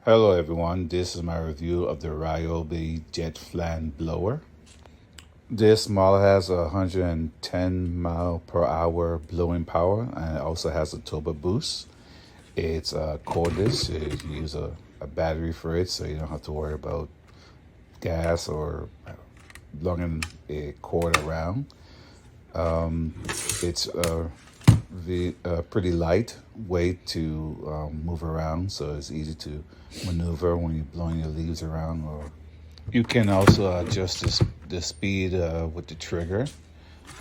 Hello everyone, this is my review of the Ryobi Jet Fan Blower. This model has a 110 mile per hour blowing power, and it also has a turbo boost. It's cordless. You use a battery for it, so you don't have to worry about gas or lugging a cord around. It's pretty light weight to move around, so it's easy to maneuver when you're blowing your leaves around. Or you can also adjust the speed with the trigger.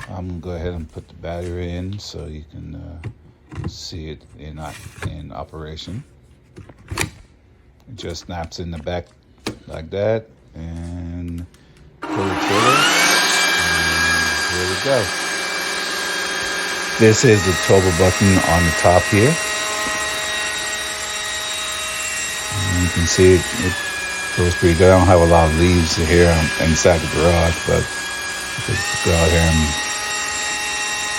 I'm gonna go ahead and put the battery in so you can see it in operation. It just snaps in the back like that, and pull the trigger, and here we go. This is the turbo button on the top here. And you can see it goes pretty good. I don't have a lot of leaves here inside the garage, but I could go out here and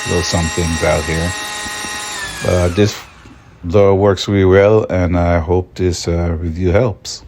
blow some things out here. But this blower works really well, and I hope this review helps.